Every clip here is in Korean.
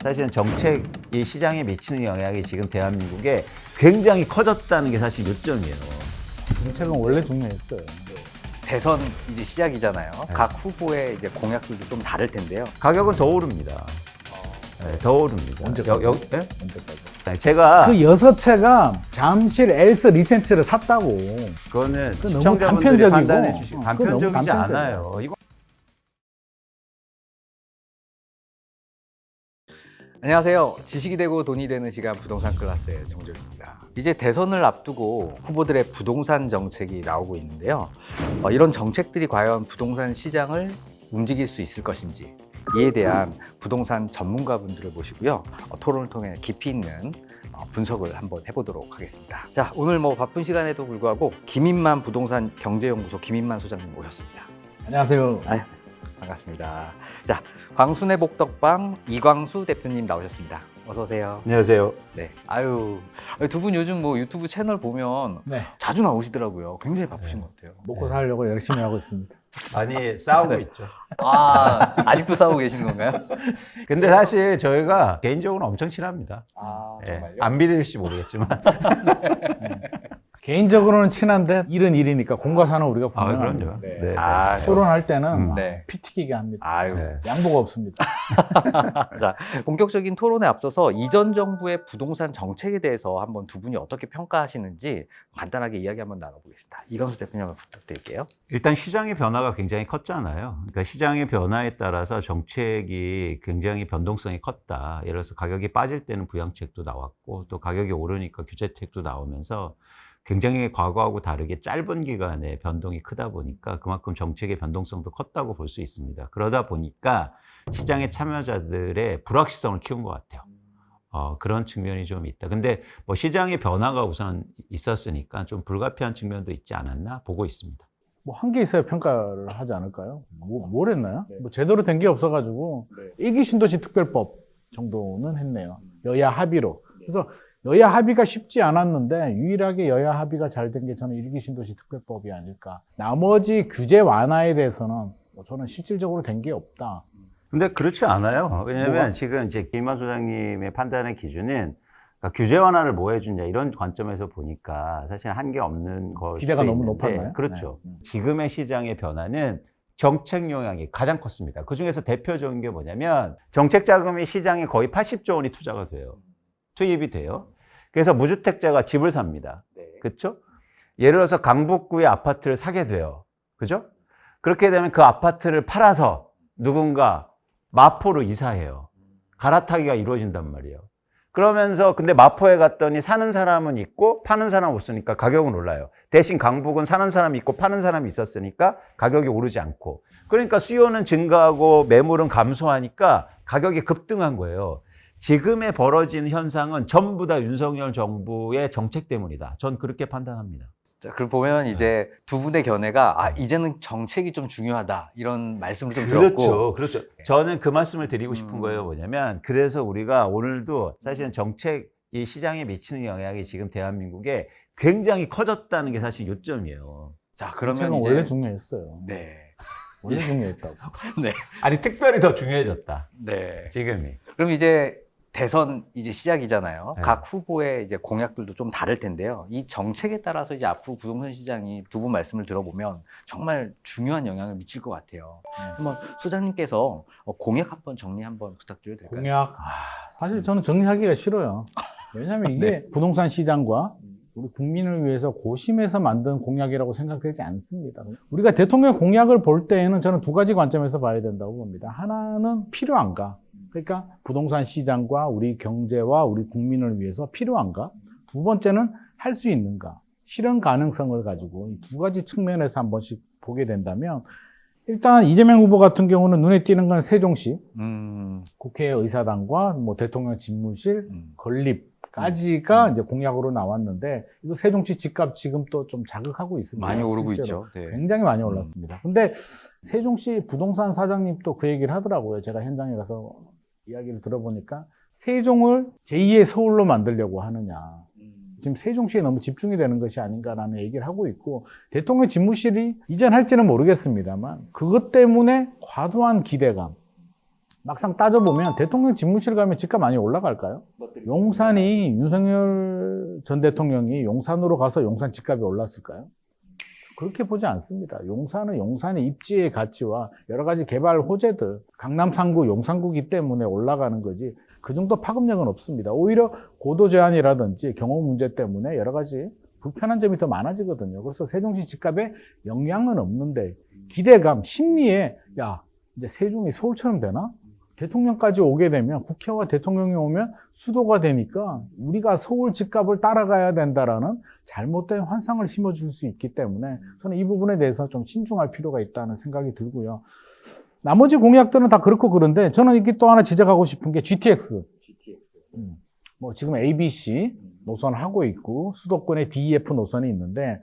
사실은 정책이 시장에 미치는 영향이 지금 대한민국에 굉장히 커졌다는 게 사실 요점이에요. 정책은 원래 중요했어요. 대선 이제 시작이잖아요. 네. 각 후보의 이제 공약들도 좀 다를 텐데요. 가격은 더 오릅니다. 네, 더 오릅니다. 언제까지? 네? 언제까지? 네, 제가 그 6채가 잠실 엘스 리센트를 샀다고. 그거는 그 너무 시청자분들이 단편적이고, 판단해 주시고 그거 너무 단편적이지 단편적이야. 않아요. 이거 안녕하세요. 지식이 되고 돈이 되는 시간 부동산 클래스의 정조입니다. 이제 대선을 앞두고 후보들의 부동산 정책이 나오고 있는데요. 이런 정책들이 과연 부동산 시장을 움직일 수 있을 것인지 이에 대한 부동산 전문가분들을 모시고요. 토론을 통해 깊이 있는 분석을 한번 해보도록 하겠습니다. 자, 오늘 뭐 바쁜 시간에도 불구하고 김인만 부동산 경제연구소 김인만 소장님 모셨습니다. 안녕하세요. 반갑습니다. 자, 광순의 복덕방 이광수 대표님 나오셨습니다. 어서 오세요. 안녕하세요. 네. 두 분 요즘 뭐 유튜브 채널 보면 네. 자주 나오시더라고요. 굉장히 바쁘신 것 같아요. 먹고 살려고 열심히 하고 있습니다. 많이 싸우고 있죠. 아직도 싸우고 계시는 건가요? 근데 사실 저희가 개인적으로 엄청 친합니다. 예, 안 믿을지 모르겠지만. 개인적으로는 친한데 일은 일이니까 공과 사는 우리가 아, 분명합니다. 그럼요. 네. 네. 토론할 때는 네. 피 튀기게 합니다. 아유. 네. 양보가 없습니다. 자, 본격적인 토론에 앞서서 이전 정부의 부동산 정책에 대해서 한번 두 분이 어떻게 평가하시는지 간단하게 이야기 한번 나눠보겠습니다. 이광수 대표님 한번 부탁드릴게요. 일단 시장의 변화가 굉장히 컸잖아요. 그러니까 시장의 변화에 따라서 정책이 굉장히 변동성이 컸다. 예를 들어서 가격이 빠질 때는 부양책도 나왔고 또 가격이 오르니까 규제책도 나오면서 굉장히 과거하고 다르게 짧은 기간에 변동이 크다 보니까 그만큼 정책의 변동성도 컸다고 볼 수 있습니다. 그러다 보니까 시장의 참여자들의 불확실성을 키운 것 같아요. 그런 측면이 좀 있다. 근데 뭐 시장의 변화가 우선 있었으니까 좀 불가피한 측면도 있지 않았나 보고 있습니다. 뭐 한 게 있어야 평가를 하지 않을까요? 뭘 했나요? 뭐 제대로 된 게 없어가지고 일기 신도시 특별법 정도는 했네요. 여야 합의로. 그래서 여야 합의가 쉽지 않았는데 유일하게 여야 합의가 잘 된 게 저는 일기 신도시 특별법이 아닐까. 나머지 규제 완화에 대해서는 저는 실질적으로 된 게 없다. 근데 그렇지 않아요. 왜냐면 뭐가? 지금 이제 김만 소장님의 판단의 기준은 그러니까 규제 완화를 뭐 해주냐 이런 관점에서 보니까 사실 한계 없는 거 기대가 너무 높았나요? 그렇죠. 네. 지금의 시장의 변화는 정책 영향이 가장 컸습니다. 그 중에서 대표적인 게 뭐냐면 정책 자금이 시장에 거의 80조 원이 투자가 돼요. 투입이 돼요. 그래서 무주택자가 집을 삽니다. 그렇죠? 예를 들어서 강북구의 아파트를 사게 돼요. 그죠? 그렇게 되면 그 아파트를 팔아서 누군가 마포로 이사해요. 갈아타기가 이루어진단 말이에요. 그러면서 근데 마포에 갔더니 사는 사람은 있고 파는 사람은 없으니까 가격은 올라요. 대신 강북은 사는 사람이 있고 파는 사람이 있었으니까 가격이 오르지 않고. 그러니까 수요는 증가하고 매물은 감소하니까 가격이 급등한 거예요. 지금의 벌어진 현상은 전부 다 윤석열 정부의 정책 때문이다. 전 그렇게 판단합니다. 자, 그걸 보면 이제 두 분의 견해가 이제는 정책이 좀 중요하다 이런 말씀을 좀 들었고 그렇죠. 저는 그 말씀을 드리고 싶은 거예요. 뭐냐면 그래서 우리가 오늘도 사실은 정책이 시장에 미치는 영향이 지금 대한민국에 굉장히 커졌다는 게 사실 요점이에요. 자, 정책은 그러면 이제 원래 중요했어요. 네. 원래 중요했다고. 네. 아니 특별히 더 중요해졌다. 네. 지금이. 그럼 이제 대선 이제 시작이잖아요. 네. 각 후보의 이제 공약들도 좀 다를 텐데요. 이 정책에 따라서 이제 앞으로 부동산 시장이 두 분 말씀을 들어보면 정말 중요한 영향을 미칠 것 같아요. 한번 소장님께서 공약 한번 정리 한번 부탁드려도 될까요? 공약. 사실 저는 정리하기가 싫어요. 왜냐하면 이게 부동산 시장과 우리 국민을 위해서 고심해서 만든 공약이라고 생각되지 않습니다. 우리가 대통령 공약을 볼 때에는 저는 두 가지 관점에서 봐야 된다고 봅니다. 하나는 필요한가? 그러니까 부동산 시장과 우리 경제와 우리 국민을 위해서 필요한가? 두 번째는 할 수 있는가? 실현 가능성을 가지고 이 두 가지 측면에서 한 번씩 보게 된다면 일단 이재명 후보 같은 경우는 눈에 띄는 건 세종시, 국회의사당과 뭐 대통령 집무실, 건립까지가 이제 공약으로 나왔는데 이거 세종시 집값 지금 또 좀 자극하고 있습니다. 많이 오르고 실제로. 있죠. 네. 굉장히 많이 올랐습니다. 근데 세종시 부동산 사장님 또 그 얘기를 하더라고요. 제가 현장에 가서 이야기를 들어보니까 세종을 제2의 서울로 만들려고 하느냐. 지금 세종시에 너무 집중이 되는 것이 아닌가라는 얘기를 하고 있고 대통령 집무실이 이전할지는 모르겠습니다만 그것 때문에 과도한 기대감 막상 따져보면 대통령 집무실 가면 집값 많이 올라갈까요? 용산이 윤석열 전 대통령이 용산으로 가서 용산 집값이 올랐을까요? 그렇게 보지 않습니다. 용산은 용산의 입지의 가치와 여러 가지 개발 호재들, 강남 3구, 용산구기 때문에 올라가는 거지 그 정도 파급력은 없습니다. 오히려 고도 제한이라든지 경호 문제 때문에 여러 가지 불편한 점이 더 많아지거든요. 그래서 세종시 집값에 영향은 없는데 기대감, 심리에 야 이제 세종이 서울처럼 되나? 대통령까지 오게 되면 국회와 대통령이 오면 수도가 되니까 우리가 서울 집값을 따라가야 된다라는 잘못된 환상을 심어줄 수 있기 때문에 저는 이 부분에 대해서 좀 신중할 필요가 있다는 생각이 들고요. 나머지 공약들은 다 그렇고 그런데 저는 이게 또 하나 지적하고 싶은 게 GTX. 뭐 지금 ABC 노선 하고 있고 수도권에 DEF 노선이 있는데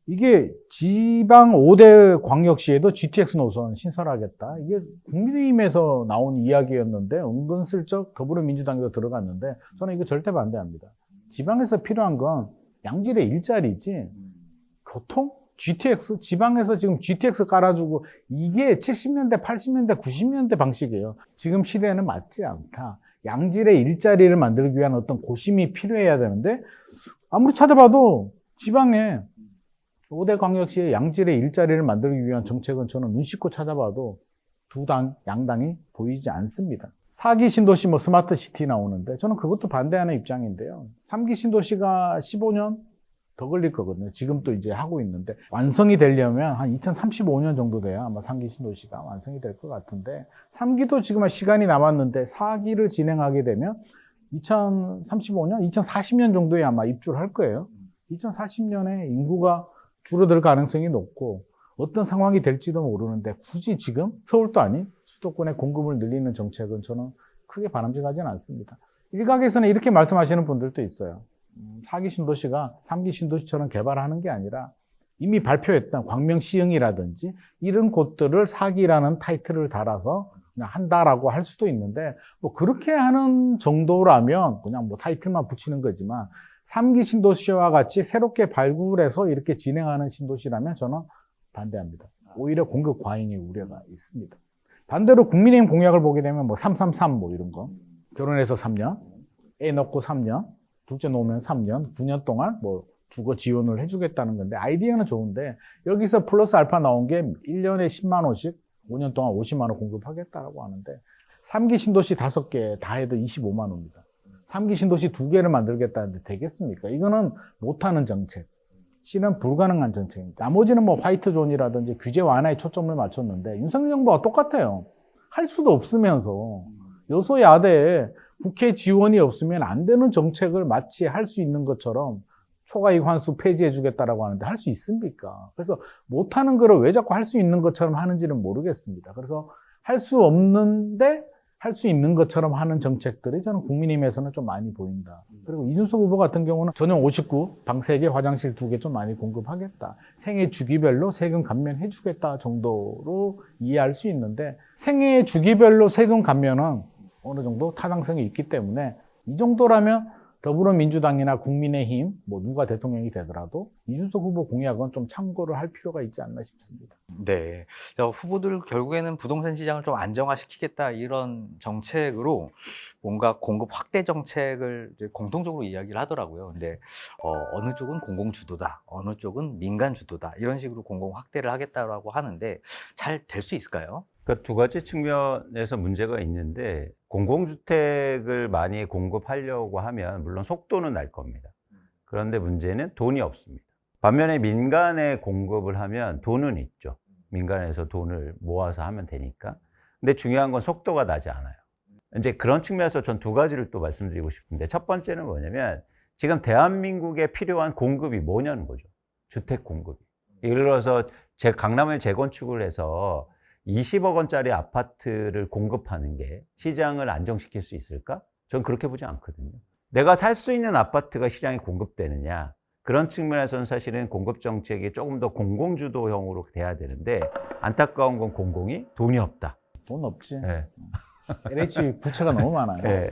이게 지방 5대 광역시에도 GTX 노선 신설하겠다. 이게 국민의힘에서 나온 이야기였는데 은근슬쩍 더불어민주당에도 들어갔는데 저는 이거 절대 반대합니다. 지방에서 필요한 건 양질의 일자리지 교통? GTX? 지방에서 지금 GTX 깔아주고 이게 70년대, 80년대, 90년대 방식이에요. 지금 시대에는 맞지 않다. 양질의 일자리를 만들기 위한 어떤 고심이 필요해야 되는데 아무리 찾아봐도 지방에 5대 광역시의 양질의 일자리를 만들기 위한 정책은 저는 눈 씻고 찾아봐도 양당이 보이지 않습니다. 4기 신도시 뭐 스마트 시티 나오는데 저는 그것도 반대하는 입장인데요. 3기 신도시가 15년 더 걸릴 거거든요. 지금도 이제 하고 있는데 완성이 되려면 한 2035년 정도 돼야 아마 3기 신도시가 완성이 될 것 같은데 3기도 지금 시간이 남았는데 4기를 진행하게 되면 2035년, 2040년 정도에 아마 입주를 할 거예요. 2040년에 인구가 줄어들 가능성이 높고 어떤 상황이 될지도 모르는데 굳이 지금 서울도 아닌 수도권의 공급을 늘리는 정책은 저는 크게 바람직하지는 않습니다. 일각에서는 이렇게 말씀하시는 분들도 있어요. 4기 신도시가 3기 신도시처럼 개발하는 게 아니라 이미 발표했던 광명시흥이라든지 이런 곳들을 4기라는 타이틀을 달아서 그냥 한다라고 할 수도 있는데 뭐 그렇게 하는 정도라면 그냥 뭐 타이틀만 붙이는 거지만 3기 신도시와 같이 새롭게 발굴해서 이렇게 진행하는 신도시라면 저는 반대합니다. 오히려 공급 과잉의 우려가 있습니다. 반대로 국민의힘 공약을 보게 되면 뭐 333 뭐 이런 거 결혼해서 3년, 애 낳고 3년, 둘째 놓으면 3년, 9년 동안 뭐 주거 지원을 해주겠다는 건데 아이디어는 좋은데 여기서 플러스 알파 나온 게 1년에 10만 원씩 5년 동안 50만 원 공급하겠다라고 하는데 3기 신도시 5개 다 해도 25만 원입니다. 3기 신도시 2개를 만들겠다는데 되겠습니까? 이거는 못하는 정책, 실현 불가능한 정책입니다. 나머지는 뭐 화이트 존이라든지 규제 완화에 초점을 맞췄는데 윤석열 정부가 똑같아요. 할 수도 없으면서 여소야대에 국회 지원이 없으면 안 되는 정책을 마치 할 수 있는 것처럼 초과이익 환수 폐지해 주겠다라고 하는데 할 수 있습니까? 그래서 못하는 거를 왜 자꾸 할 수 있는 것처럼 하는지는 모르겠습니다. 그래서 할 수 없는데 할 수 있는 것처럼 하는 정책들이 저는 국민의힘에서는 좀 많이 보인다. 그리고 이준석 후보 같은 경우는 전용 59, 방 3개, 화장실 2개 좀 많이 공급하겠다. 생애 주기별로 세금 감면해 주겠다 정도로 이해할 수 있는데 생애 주기별로 세금 감면은 어느 정도 타당성이 있기 때문에 이 정도라면 더불어민주당이나 국민의힘 뭐 누가 대통령이 되더라도 이준석 후보 공약은 좀 참고를 할 필요가 있지 않나 싶습니다. 네. 후보들 결국에는 부동산 시장을 좀 안정화시키겠다 이런 정책으로 뭔가 공급 확대 정책을 이제 공통적으로 이야기를 하더라고요. 근데 어느 쪽은 공공 주도다, 어느 쪽은 민간 주도다 이런 식으로 공공 확대를 하겠다라고 하는데 잘 될 수 있을까요? 그 두 가지 측면에서 문제가 있는데 공공주택을 많이 공급하려고 하면 물론 속도는 날 겁니다. 그런데 문제는 돈이 없습니다. 반면에 민간에 공급을 하면 돈은 있죠. 민간에서 돈을 모아서 하면 되니까. 근데 중요한 건 속도가 나지 않아요. 이제 그런 측면에서 전 두 가지를 또 말씀드리고 싶은데 첫 번째는 뭐냐면 지금 대한민국에 필요한 공급이 뭐냐는 거죠. 주택 공급이. 예를 들어서 강남을 재건축을 해서 20억 원짜리 아파트를 공급하는 게 시장을 안정시킬 수 있을까? 전 그렇게 보지 않거든요. 내가 살 수 있는 아파트가 시장에 공급되느냐? 그런 측면에서는 사실은 공급 정책이 조금 더 공공주도형으로 돼야 되는데 안타까운 건 공공이 돈이 없다. 돈 없지. 네. LH 부채가 너무 많아요. 네.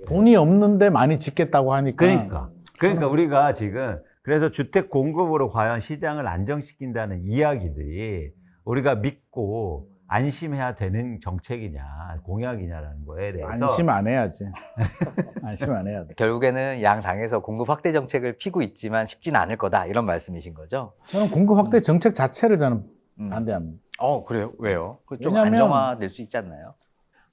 돈이 없는데 많이 짓겠다고 하니까. 그러니까 우리가 지금 그래서 주택 공급으로 과연 시장을 안정시킨다는 이야기들이 우리가 믿고 안심해야 되는 정책이냐, 공약이냐라는 거에 대해서 안심 안 해야지. 안심 안 해야 돼. 결국에는 양 당에서 공급 확대 정책을 피고 있지만 쉽진 않을 거다 이런 말씀이신 거죠? 저는 공급 확대 정책 자체를 저는 음. 반대합니다. 그래요? 왜요? 좀 왜냐면- 안정화될 수 있지 않나요?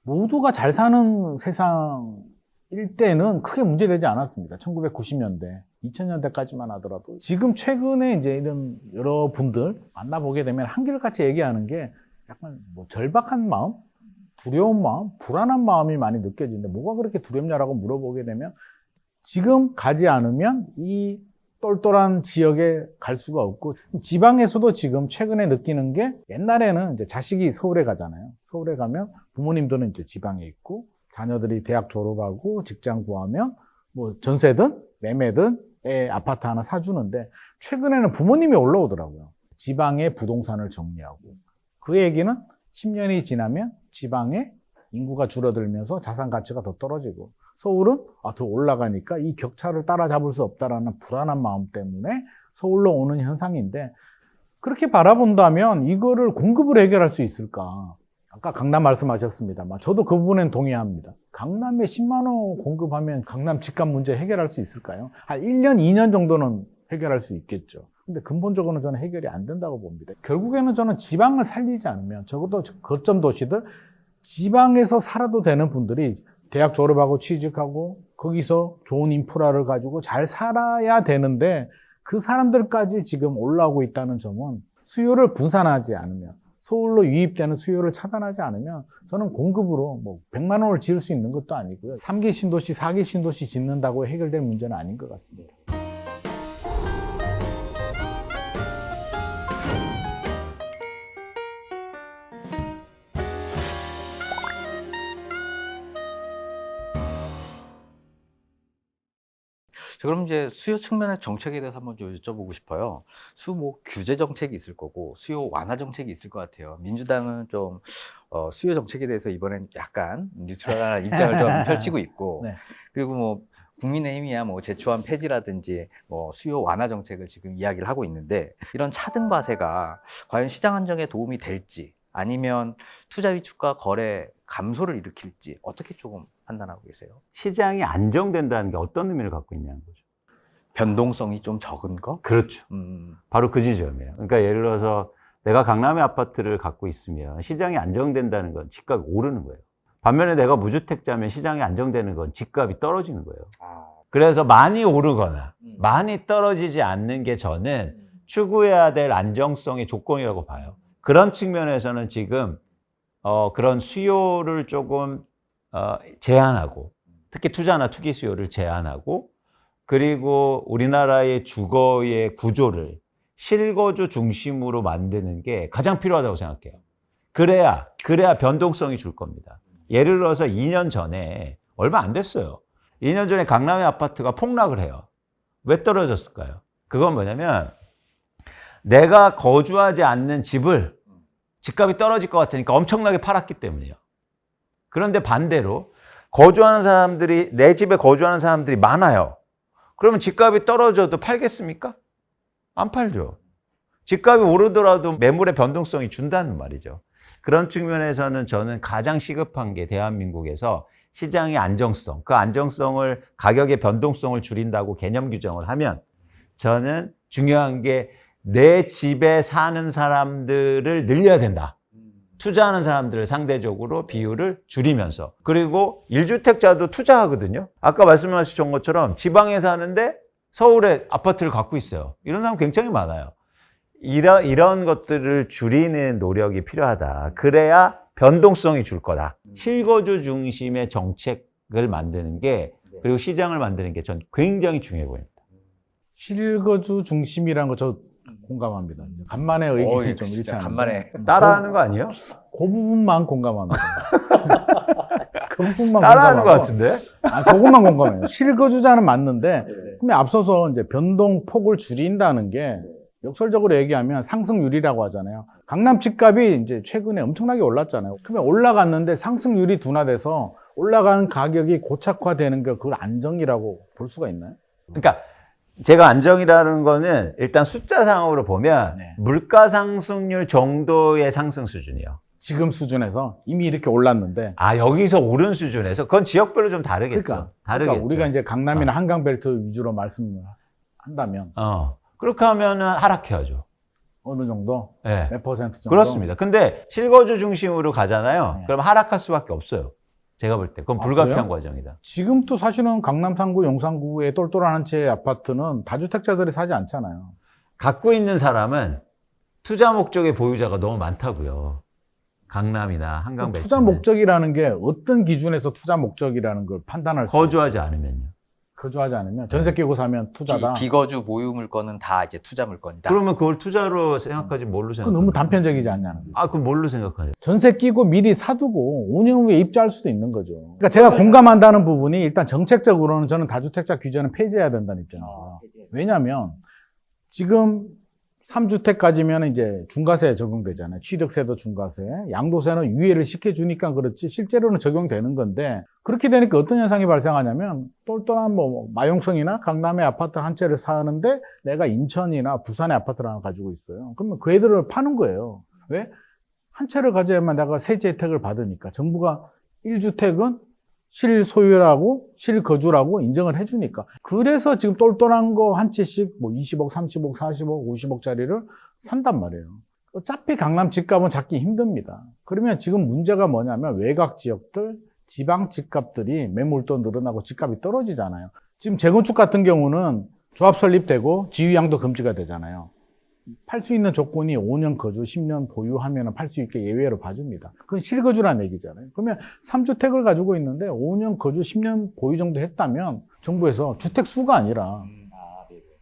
모두가 잘 사는 세상일 때는 크게 문제되지 않았습니다. 1990년대, 2000년대까지만 하더라도. 지금 최근에 이제 이런 여러 분들 만나보게 되면 한결같이 얘기하는 게 약간 뭐 절박한 마음, 두려운 마음, 불안한 마음이 많이 느껴지는데 뭐가 그렇게 두렵냐라고 물어보게 되면 지금 가지 않으면 이 똘똘한 지역에 갈 수가 없고 지방에서도 지금 최근에 느끼는 게 옛날에는 이제 자식이 서울에 가잖아요. 서울에 가면 부모님들은 이제 지방에 있고 자녀들이 대학 졸업하고 직장 구하면 뭐 전세든 매매든 아파트 하나 사주는데 최근에는 부모님이 올라오더라고요. 지방의 부동산을 정리하고 그 얘기는 10년이 지나면 지방에 인구가 줄어들면서 자산 가치가 더 떨어지고 서울은 더 올라가니까 이 격차를 따라잡을 수 없다라는 불안한 마음 때문에 서울로 오는 현상인데 그렇게 바라본다면 이거를 공급을 해결할 수 있을까? 아까 강남 말씀하셨습니다만 저도 그 부분엔 동의합니다. 강남에 10만 원 공급하면 강남 집값 문제 해결할 수 있을까요? 한 1년, 2년 정도는 해결할 수 있겠죠. 근데 근본적으로는 저는 해결이 안 된다고 봅니다. 결국에는 저는 지방을 살리지 않으면 적어도 거점 도시들 지방에서 살아도 되는 분들이 대학 졸업하고 취직하고 거기서 좋은 인프라를 가지고 잘 살아야 되는데 그 사람들까지 지금 올라오고 있다는 점은 수요를 분산하지 않으면 서울로 유입되는 수요를 차단하지 않으면 저는 공급으로 뭐 100만 원을 지을 수 있는 것도 아니고요. 3기 신도시, 4기 신도시 짓는다고 해결될 문제는 아닌 것 같습니다. 자, 그럼 이제 수요 측면의 정책에 대해서 한번 좀 여쭤보고 싶어요. 뭐 규제 정책이 있을 거고 수요 완화 정책이 있을 것 같아요. 민주당은 좀 수요 정책에 대해서 이번엔 약간 뉴트럴한 입장을 좀 펼치고 있고 네. 그리고 뭐 국민의힘이야 뭐 제초한 폐지라든지 뭐 수요 완화 정책을 지금 이야기를 하고 있는데 이런 차등 과세가 과연 시장 안정에 도움이 될지 아니면 투자 위축과 거래 감소를 일으킬지 어떻게 조금 판단하고 계세요? 시장이 안정된다는 게 어떤 의미를 갖고 있냐는 거죠. 변동성이 좀 적은 거? 그렇죠. 음. 바로 그 지점이에요. 그러니까 예를 들어서 내가 강남의 아파트를 갖고 있으면 시장이 안정된다는 건 집값이 오르는 거예요. 반면에 내가 무주택자면 시장이 안정되는 건 집값이 떨어지는 거예요. 그래서 많이 오르거나 많이 떨어지지 않는 게 저는 추구해야 될 안정성의 조건이라고 봐요. 그런 측면에서는 지금 그런 수요를 조금 제한하고 특히 투자나 투기 수요를 제한하고 그리고 우리나라의 주거의 구조를 실거주 중심으로 만드는 게 가장 필요하다고 생각해요. 그래야 변동성이 줄 겁니다. 예를 들어서 2년 전에 얼마 안 됐어요. 2년 전에 강남의 아파트가 폭락을 해요. 왜 떨어졌을까요? 그건 뭐냐면 내가 거주하지 않는 집을 집값이 떨어질 것 같으니까 엄청나게 팔았기 때문이에요. 그런데 반대로 거주하는 사람들이 내 집에 거주하는 사람들이 많아요. 그러면 집값이 떨어져도 팔겠습니까? 안 팔죠. 집값이 오르더라도 매물의 변동성이 준다는 말이죠. 그런 측면에서는 저는 가장 시급한 게 대한민국에서 시장의 안정성, 그 안정성을 가격의 변동성을 줄인다고 개념 규정을 하면 저는 중요한 게 내 집에 사는 사람들을 늘려야 된다. 투자하는 사람들을 상대적으로 비율을 줄이면서 그리고 1주택자도 투자하거든요. 아까 말씀하신 것처럼 지방에 사는데 서울에 아파트를 갖고 있어요. 이런 사람 굉장히 많아요. 이런 것들을 줄이는 노력이 필요하다. 그래야 변동성이 줄 거다. 실거주 중심의 정책을 만드는 게 그리고 시장을 만드는 게 전 굉장히 중요해 보입니다. 실거주 중심이라는 거 저 공감합니다. 간만에 의견이 좀 일치 않은데 간만에 따라하는 거 아니에요? 그 부분만 공감합니다. 그 부분만 따라하는 공감하고. 것 같은데? 그것만 공감해요. 실거주자는 맞는데 그러면 앞서서 이제 변동폭을 줄인다는 게 역설적으로 얘기하면 상승률이라고 하잖아요. 강남 집값이 이제 최근에 엄청나게 올랐잖아요. 그러면 올라갔는데 상승률이 둔화돼서 올라가는 가격이 고착화되는 게 그걸 안정이라고 볼 수가 있나요? 그러니까 제가 안정이라는 거는 일단 숫자상으로 보면 네. 물가 상승률 정도의 상승 수준이에요. 지금 수준에서 이미 이렇게 올랐는데. 아, 여기서 오른 수준에서 그건 지역별로 좀 다르겠죠. 그러니까 다르겠죠. 우리가 이제 강남이나 한강벨트 위주로 말씀을 한다면 그렇게 하면은 하락해야죠. 어느 정도? 네. 몇 퍼센트 정도? 그렇습니다. 근데 실거주 중심으로 가잖아요. 네. 그럼 하락할 수밖에 없어요. 제가 볼 때. 그건 아, 불가피한 그래요? 과정이다. 지금도 사실은 강남 3구, 용산구의 똘똘한 한 채의 아파트는 다주택자들이 사지 않잖아요. 갖고 있는 사람은 투자 목적의 보유자가 너무 많다고요. 강남이나 한강 벨트. 투자 목적이라는 게 어떤 기준에서 투자 목적이라는 걸 판단할 수 거주하지 않으면요. 거주하지 않으면 전세 끼고 사면 투자다. 비거주 보유 물건은 다 이제 투자 물건이다. 그러면 그걸 투자로 생각하지 뭘로 그건 생각하세요? 너무 단편적이지 않냐는 거죠. 아, 그럼 뭘로 생각하세요? 전세 끼고 미리 사두고 5년 후에 입주할 수도 있는 거죠. 그러니까 제가 공감한다는 부분이 일단 정책적으로는 저는 다주택자 규제는 폐지해야 된다는 입장이에요. 왜냐하면 지금 3주택까지면 이제 중과세 적용되잖아요. 취득세도 중과세, 양도세는 유예를 시켜주니까 그렇지 실제로는 적용되는 건데 그렇게 되니까 어떤 현상이 발생하냐면 똘똘한 뭐 마용성이나 강남의 아파트 한 채를 사는데 내가 인천이나 부산의 아파트를 하나 가지고 있어요. 그러면 그 애들을 파는 거예요. 왜? 한 채를 가져야만 내가 세제 혜택을 받으니까 정부가 1주택은 실소유라고 실거주라고 인정을 해주니까 그래서 지금 똘똘한 거 한 채씩 뭐 20억, 30억, 40억, 50억짜리를 산단 말이에요. 어차피 강남 집값은 잡기 힘듭니다. 그러면 지금 문제가 뭐냐면 외곽 지역들, 지방 집값들이 매물도 늘어나고 집값이 떨어지잖아요. 지금 재건축 같은 경우는 조합 설립되고 지유양도 금지가 되잖아요. 팔 수 있는 조건이 5년 거주, 10년 보유하면 팔 수 있게 예외로 봐줍니다. 그건 실거주라는 얘기잖아요. 그러면 3주택을 가지고 있는데 5년 거주, 10년 보유 정도 했다면 정부에서 주택 수가 아니라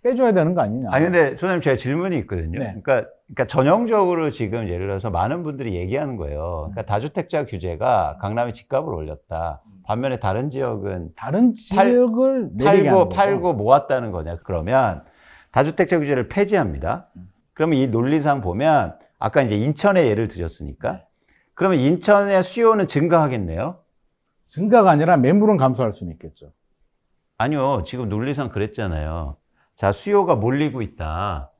빼줘야 되는 거 아니냐. 아니, 근데 소장님 제가 질문이 있거든요. 네. 그러니까 전형적으로 지금 예를 들어서 많은 분들이 얘기하는 거예요. 그러니까 다주택자 규제가 강남의 집값을 올렸다. 반면에 다른 지역은 다른 지역을 내리게 하는 거죠. 팔고 모았다는 거냐. 그러면 다주택자 규제를 폐지합니다. 그러면 이 논리상 보면 아까 이제 인천의 예를 드렸으니까 그러면 인천의 수요는 증가하겠네요. 증가가 아니라 매물은 감소할 수는 있겠죠. 아니요. 지금 논리상 그랬잖아요. 자, 수요가 몰리고 있다.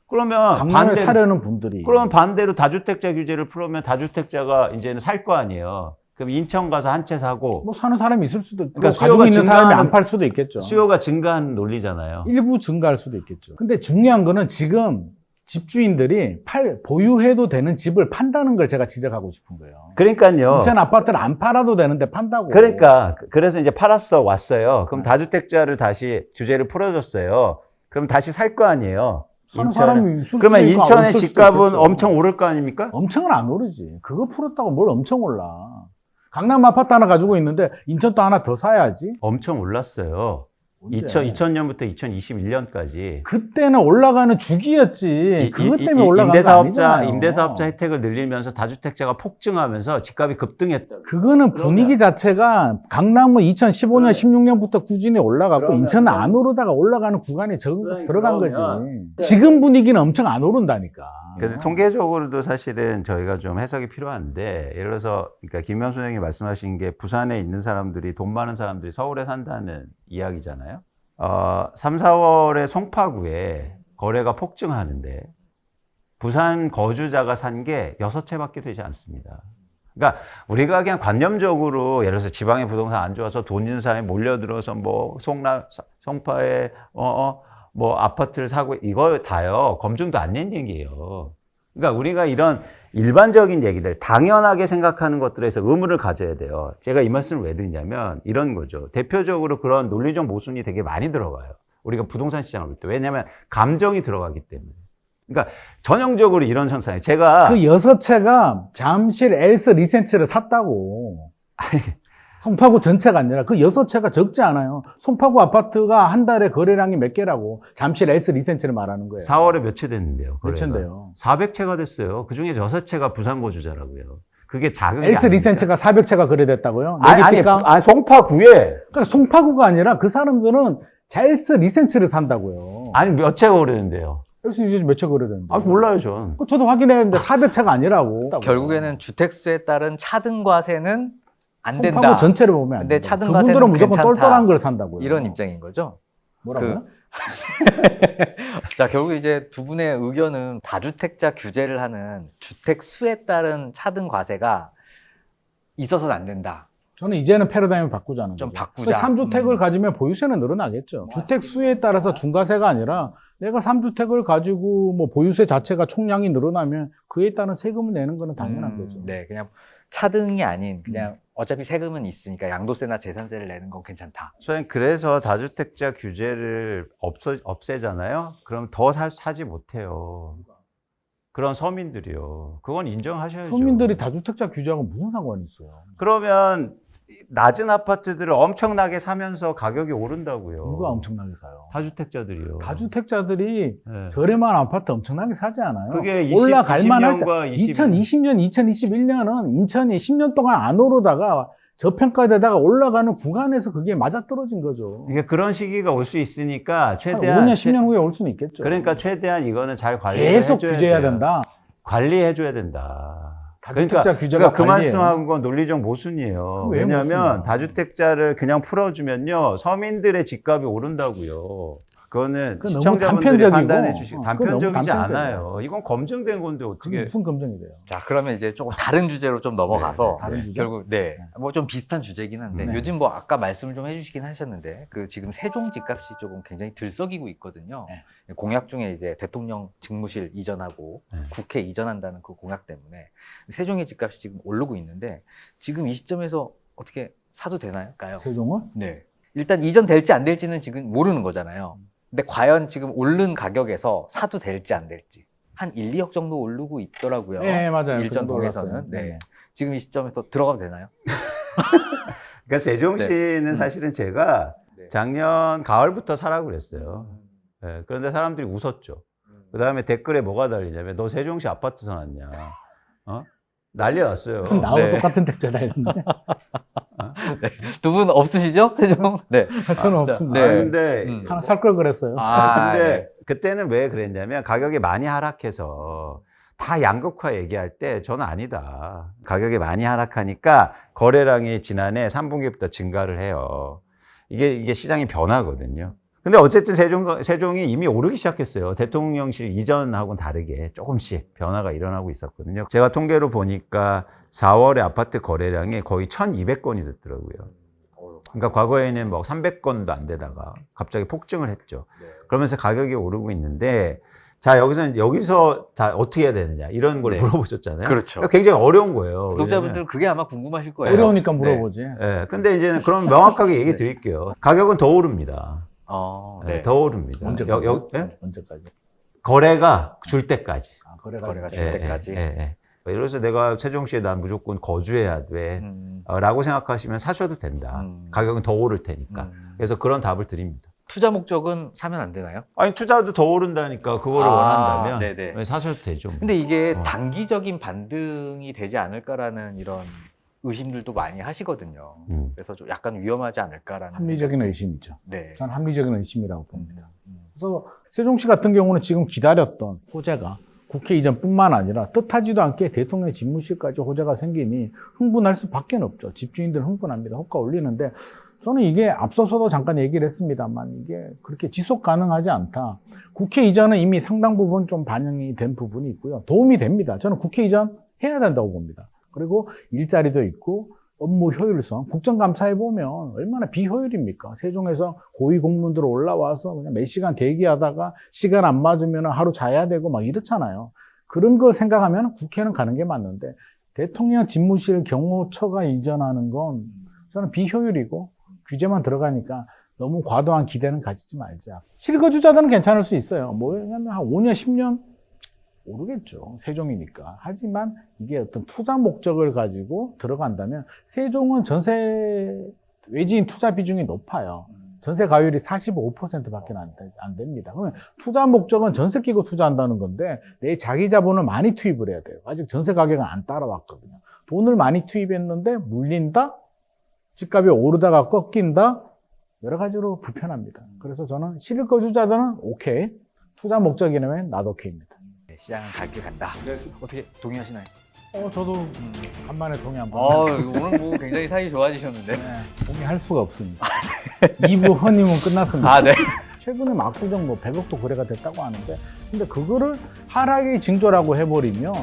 그러면 강남에 사려는 분들이 그러면 반대로 다주택자 규제를 풀으면 다주택자가 이제는 살 거 아니에요. 그럼 인천 가서 한 채 사고 뭐 사는 사람이 있을 수도 있고 그러니까 가지고 수요가 있는 사람이 증가하는- 안 팔 수도 있겠죠. 수요가 증가하는 논리잖아요. 일부 증가할 수도 있겠죠. 근데 중요한 거는 지금 집주인들이 보유해도 되는 집을 판다는 걸 제가 지적하고 싶은 거예요. 그러니까요. 인천 아파트를 안 팔아도 되는데 판다고. 그러니까 그래서 이제 팔았어 왔어요. 그럼 네. 다주택자를 다시 규제를 풀어줬어요. 그럼 다시 살 거 아니에요. 사는 인천은. 사람이 있을 수도 그러면 있고 인천의 없을 수도 집값은 있겠죠. 엄청 오를 거 아닙니까? 엄청은 안 오르지. 그거 풀었다고 뭘 엄청 올라. 강남 아파트 하나 가지고 있는데 인천도 하나 더 사야지. 엄청 올랐어요. 언제? 2000년부터 2021년까지. 그때는 올라가는 주기였지. 그것 때문에 올라간 거 아니잖아요. 임대사업자 혜택을 늘리면서 다주택자가 폭증하면서 집값이 급등했다. 그거는 분위기 자체가 강남은 2015년, 16년부터 꾸준히 올라가고 그러면- 인천은 안 오르다가 올라가는 구간에 들어간 그러면- 거지. 지금 분위기는 엄청 안 오른다니까. 근데 통계적으로도 사실은 저희가 좀 해석이 필요한데, 예를 들어서, 그러니까 김명수 선생님이 말씀하신 게 부산에 있는 사람들이, 돈 많은 사람들이 서울에 산다는 이야기잖아요. 3, 4월에 송파구에 거래가 폭증하는데, 부산 거주자가 산 게 6채밖에 되지 않습니다. 그러니까 우리가 그냥 관념적으로 예를 들어서 지방의 부동산 안 좋아서 돈 있는 사람이 몰려들어서 뭐 송파에 뭐 아파트를 사고 이거 다요. 검증도 안 된 얘기예요. 그러니까 우리가 이런 일반적인 얘기들 당연하게 생각하는 것들에서 의문을 가져야 돼요. 제가 이 말씀을 왜 드리냐면 이런 거죠. 대표적으로 그런 논리적 모순이 되게 많이 들어가요. 우리가 부동산 시장을 볼 때. 왜냐하면 감정이 들어가기 때문에. 그러니까 전형적으로 이런 현상이에요. 제가 그 6채가 잠실 엘스 리센츠를 샀다고. 송파구 전체가 아니라 그 6채가 적지 않아요. 송파구 아파트가 한 달에 거래량이 몇 개라고. 잠실 엘스 리센츠를 말하는 거예요. 4월에 몇 채 됐는데요. 몇 거래가. 채인데요? 400채가 됐어요. 그중에 6채가 부산 거주자라고요. 그게 작은 게 엘스 아닙니까? 리센츠가 400채가 거래됐다고요? 아니, 송파구에 그러니까 송파구가 아니라 그 사람들은 엘스 리센츠를 산다고요. 아니 몇 채가 오르는데요. 엘스 리센츠 몇 채 거래됐는데? 몰라요 전. 저도 확인했는데 400채가 아니라고. 결국에는 주택수에 따른 차등과세는 안 된다. 송파구 전체를 보면 안 근데 된다. 차등과세는 그분들은 무조건 괜찮다. 똘똘한 걸 산다고요. 이런 입장인 거죠. 뭐라고요? 그 자, 결국 이제 두 분의 의견은 다주택자 규제를 하는 주택 수에 따른 차등 과세가 있어서는 안 된다. 저는 이제는 패러다임을 바꾸자는 좀 거죠. 바꾸자. 3주택을 가지면 보유세는 늘어나겠죠. 주택 수에 따라서 중과세가 아니라 내가 3주택을 가지고 뭐 보유세 자체가 총량이 늘어나면 그에 따른 세금을 내는 거는 당연한 거죠. 네, 그냥 차등이 아닌 그냥 어차피 세금은 있으니까 양도세나 재산세를 내는 건 괜찮다. 저는 그래서 다주택자 규제를 없애잖아요. 그럼 더 사지 못해요. 그런 서민들이요. 그건 인정하셔야죠. 서민들이 다주택자 규제하고 무슨 상관이 있어요? 그러면 낮은 아파트들을 엄청나게 사면서 가격이 오른다고요. 누가 엄청나게 사요? 다주택자들이요. 다주택자들이 네. 저렴한 아파트 엄청나게 사지 않아요? 그게 올라갈 만할 때 20년과 2020년, 2021년은 인천이 10년 동안 안 오르다가 저평가되다가 올라가는 구간에서 그게 맞아떨어진 거죠. 이게 그런 시기가 올 수 있으니까 한 최대한 5년, 10년 후에 올 수는 있겠죠. 그러니까 최대한 이거는 잘 관리를 계속 해줘야 규제해야 돼요. 된다. 관리해야 된다. 다주택자 규제가 그 관리예요. 말씀한 건 논리적 모순이에요. 왜 왜냐하면 모순이야? 다주택자를 그냥 풀어주면요 서민들의 집값이 오른다고요. 그거는 그건 너무 시청자분들이 단편적이고, 판단해 주시고 그건 너무 단편적이지 단편적이야. 않아요. 이건 검증된 건데 그게 어떻게? 무슨 검증이 돼요? 자, 그러면 이제 조금 다른 주제로 좀 넘어가서 다른 주제? 결국 뭐 좀 비슷한 주제긴 한데 네. 요즘 뭐 아까 말씀을 좀 해주시긴 하셨는데 그 지금 세종 집값이 조금 굉장히 들썩이고 있거든요. 공약 중에 이제 대통령 직무실 이전하고 네. 국회 이전한다는 그 공약 때문에 세종의 집값이 지금 오르고 있는데 지금 이 시점에서 어떻게 사도 되나요? 세종은? 네. 일단 이전될지 안 될지는 지금 모르는 거잖아요. 근데 과연 지금 오른 가격에서 사도 될지 안 될지 한 1, 2억 정도 오르고 있더라고요. 네, 맞아요. 일전 그 정도 동에서는. 올랐어요. 네. 네. 지금 이 시점에서 들어가도 되나요? 그러니까 세종시는 사실은 제가 네. 작년 가을부터 사라고 그랬어요. 네, 그런데 사람들이 웃었죠. 그 다음에 댓글에 뭐가 달리냐면 너 세종시 아파트 사놨냐? 어? 난리 났어요. 나하고 네. 똑같은 댓글 달렸는데 두 분 없으시죠? 세종? 네. 저는 없습니다. 네. 근데 하나 살 걸 그랬어요. 근데 네. 그때는 왜 그랬냐면 가격이 많이 하락해서 다 양극화 얘기할 때 저는 아니다. 가격이 많이 하락하니까 거래량이 지난해 3분기부터 증가를 해요. 이게 시장이 변하거든요. 근데 어쨌든 세종이 이미 오르기 시작했어요. 대통령실 이전하고는 다르게 조금씩 변화가 일어나고 있었거든요. 제가 통계로 보니까 4월에 아파트 거래량이 거의 1,200건이 됐더라고요. 그러니까 과거에는 뭐 300건도 안 되다가 갑자기 폭증을 했죠. 그러면서 가격이 오르고 있는데 자, 여기서 다 어떻게 해야 되느냐 이런 걸 네. 물어보셨잖아요. 그렇죠. 그러니까 굉장히 어려운 거예요. 구독자분들은 그게 아마 궁금하실 거예요. 어려우니까 네. 물어보지. 예, 근데 이제는 그럼 명확하게 얘기 드릴게요. 가격은 더 오릅니다. 네. 더 오릅니다. 언제까지? 예? 언제까지? 거래가 줄 때까지. 거래가 줄 예, 때까지. 예를 들어서 내가 세종시에 난 무조건 거주해야 돼. 라고 생각하시면 사셔도 된다. 가격은 더 오를 테니까. 그래서 그런 답을 드립니다. 투자 목적은 사면 안 되나요? 아니, 투자도 더 오른다니까 그거를 원한다면 네네. 사셔도 되죠. 뭐. 근데 이게 어. 단기적인 반등이 되지 않을까라는 이런 의심들도 많이 하시거든요. 그래서 좀 약간 위험하지 않을까라는. 합리적인 의심이죠. 네. 저는 합리적인 의심이라고 봅니다. 그래서 세종시 같은 경우는 지금 기다렸던 호재가 국회 이전뿐만 아니라 뜻하지도 않게 대통령 집무실까지 호재가 생기니 흥분할 수밖에 없죠. 집주인들은 흥분합니다. 호가 올리는데 저는 이게 앞서서도 잠깐 얘기를 했습니다만 이게 그렇게 지속 가능하지 않다. 국회 이전은 이미 상당 부분 좀 반영이 된 부분이 있고요. 도움이 됩니다. 저는 국회 이전 해야 된다고 봅니다. 그리고 일자리도 있고 업무 효율성, 국정감사해 보면 얼마나 비효율입니까? 세종에서 고위공무원들 올라와서 그냥 몇 시간 대기하다가 시간 안 맞으면 하루 자야 되고 막 이렇잖아요. 그런 걸 생각하면 국회는 가는 게 맞는데 대통령 집무실 경호처가 이전하는 건 저는 비효율이고 규제만 들어가니까 너무 과도한 기대는 가지지 말자. 실거주자들은 괜찮을 수 있어요. 뭐냐면 한 5년, 10년 모르겠죠. 세종이니까. 하지만 이게 어떤 투자 목적을 가지고 들어간다면 세종은 전세 외지인 투자 비중이 높아요. 전세 가율이 45%밖에 안 됩니다. 그러면 투자 목적은 전세 끼고 투자한다는 건데 내 자기 자본을 많이 투입을 해야 돼요. 아직 전세 가격은 안 따라왔거든요. 돈을 많이 투입했는데 물린다? 집값이 오르다가 꺾인다? 여러 가지로 불편합니다. 그래서 저는 실거주자들은 오케이. 투자 목적이라면 나도 오케이입니다. 네, 시장은 갈 길 간다. 어떻게 동의하시나요? 저도 간만에 동의 한번. 오늘 뭐 굉장히 사이 좋아지셨는데. 동의할 수가 없습니다. 2부 허님은 끝났습니다. 네. 최근에 압구정 뭐 100억도 거래가 됐다고 하는데 근데 그거를 하락의 징조라고 해버리면